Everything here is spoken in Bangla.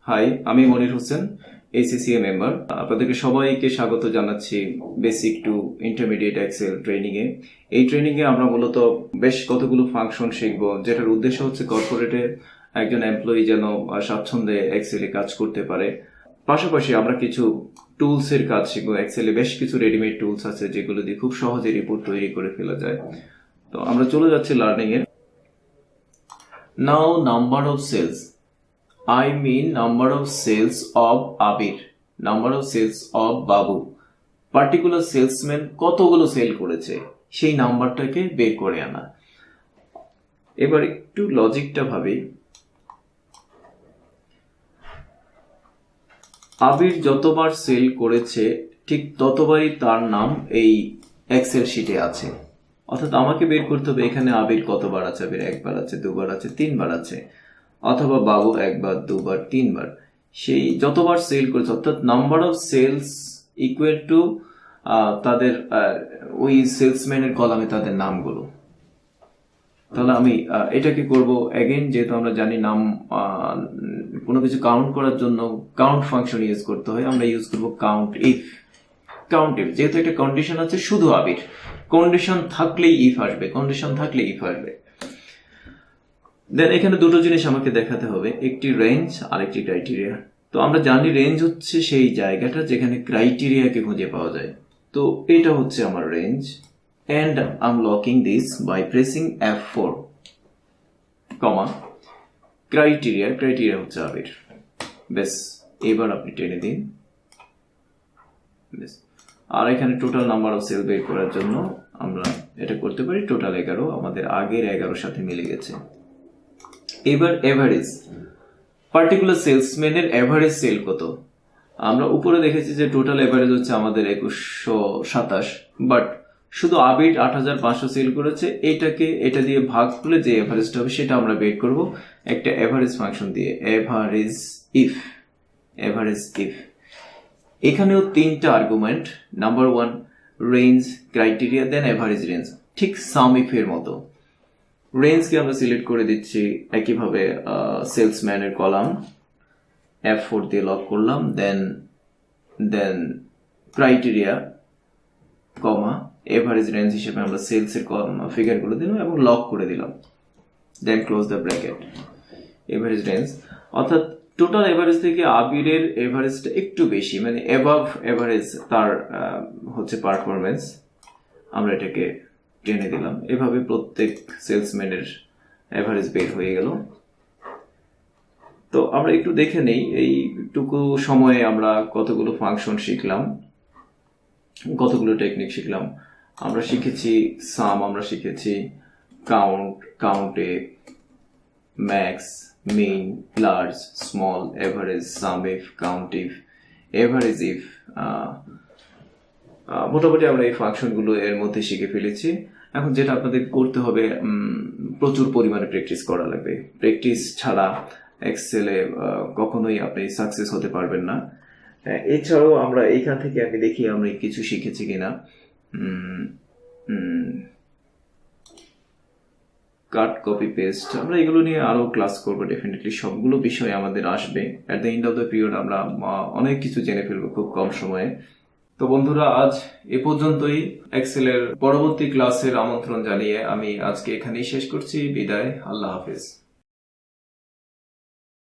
হাই, আমি মনির হোসেন, ACCA মেম্বার। আপনাদেরকে সবাইকে স্বাগত জানাচ্ছি basic to intermediate Excel training এ। এই ট্রেনিং এ আমরা মূলত বেশ কতগুলো ফাংশন শিখব, যেটার উদ্দেশ্য হচ্ছে কর্পোরেটে একজন এমপ্লয়ি যেন স্বাচ্ছন্দ্যে এক্সেলে কাজ করতে পারে। পাশাপাশি আমরা কিছু টুলস এর কাজ শিখবো। এক্সেলে বেশ কিছু রেডিমেড টুলস আছে যেগুলো দিয়ে খুব সহজে রিপোর্ট তৈরি করে ফেলা যায়। তো আমরা চলে যাচ্ছি লার্নিং এ। Now number of sales, I mean number of sales of Abir, number of sales of Babu. Particular salesman কতগুলো সেল করেছে সেই নাম্বারটাকে বের করে আনা। এবার একটু লজিকটা ভাবি। আবির যতবার সেল করেছে ঠিক ততবারই তার নাম এই এক্সেল শিটে আছে। অর্থাৎ আমাকে বের করতে হবে এখানে আবির কতবার আছে। আবির একবার আছে, দুবার আছে, তিনবার আছে, অথবা বাবু একবার, দুবার, তিনবার। সেই যতবার সেল করেছে, অর্থাৎ number of sales equal to তাদের ওই সেলসম্যানের কলামে তাদের নামগুলো। তাহলে আমি এটাকে করব এগেইন, যেহেতু আমরা জানি নাম কোনো কিছু কাউন্ট করার জন্য কাউন্ট ফাংশন ইউজ করতে হয়, আমরা ইউজ করব কাউন্ট ইফ। কাউন্ট ইফ, যেহেতু একটা কন্ডিশন আছে শুধু আবির, কন্ডিশন থাকলেই ইফ আসবে, কন্ডিশন থাকলে ইফ আসবে। দেন এখানে দুটো জিনিস আমাকে দেখাতে হবে, একটি রেঞ্জ আর একটি ক্রাইটেরিয়া। তো আমরা জানি রেঞ্জ হচ্ছে সেই জায়গাটা যেখানে ক্রাইটেরিয়াকে খুঁজে পাওয়া যায়। তো এটা হচ্ছে আমার range, and I'm locking this by pressing F4, comma criteria. Criteria হচ্ছে আবির। বেশ, এবার আপনি টেনে দিন। বেশ, আর এখানে টোটাল নাম্বার অফ সেল বের করার জন্য আমরা এটা করতে পারি টোটাল 11, আমাদের আগের 11 সাথে মিলে গেছে। এবার এভারেজ, পার্টিকুলার সেলসম্যানের এভারেজ সেল কত। আমরা উপরে দেখেছি যে টোটাল এভারেজ হচ্ছে আমাদের 2127, বাট শুধু আবির 8500 সেল করেছে। এটা দিয়ে ভাগ করলে যে এভারেজটা হবে সেটা আমরা বের করব একটা এভারেজ ফাংশন দিয়ে, এভারেজ ইফ। এভারেজ ইফ এখানেও তিনটা আর্গুমেন্ট, নাম্বার 1 রেঞ্জ, ক্রাইটেরিয়া, দেন এভারেজ রেঞ্জ, ঠিক সাম ইফ এর মতো। রেঞ্জকে আমরা সিলেক্ট করে দিচ্ছি একইভাবে সেলসম্যানের কলাম, F4 দিয়ে লক করলাম। দেন ক্রাইটেরিয়া, কমা এভারেজ রেঞ্জ হিসেবে আমরা সেলস এর ফিগারগুলো দিলাম এবং লক করে দিলাম। Then close the bracket. Average range, অর্থাৎ টোটাল এভারেজ থেকে আবিরের এভারেজটা একটু বেশি, মানে অ্যাবাভ এভারেজ তার হচ্ছে পারফরমেন্স। আমরা এটাকে টেনে দিলাম। এভাবে প্রত্যেক সেলসম্যানের এভারেজ বের হয়ে গেল। তো আমরা একটু দেখে নেই এইটুকু সময়ে আমরা কতগুলো ফাংশন শিখলাম, কতগুলো টেকনিক শিখলাম। আমরা শিখেছি সাম, আমরা শিখেছি count, counta, max, min, large, small, average, sum if, count if, average if. মোটামুটি আমরা এই ফাংশনগুলো এর মধ্যে শিখে ফেলেছি। এখন যেটা আপনাদের করতে হবে, প্রচুর পরিমাণে প্র্যাকটিস করা লাগবে। প্র্যাকটিস ছাড়া এক্সেলে কখনোই আপনি সাকসেস হতে পারবেন না। এছাড়াও আমরা এইখান থেকে আমি দেখি আমরা কিছু শিখেছি কিনা। কাট, কপি, পেস্ট, আমরা এগুলো নিয়ে আরো ক্লাস করবো ডেফিনেটলি। সবগুলো বিষয় আমাদের আসবে। At the end of the period আমরা অনেক কিছু জেনে ফেলবো খুব কম সময়ে। তো বন্ধুরা, আজ এ পর্যন্তই। এক্সেলের পরবর্তী ক্লাসের আমন্ত্রণ জানিয়ে আমি আজকে এখানেই শেষ করছি। বিদায়, আল্লাহ হাফেজ।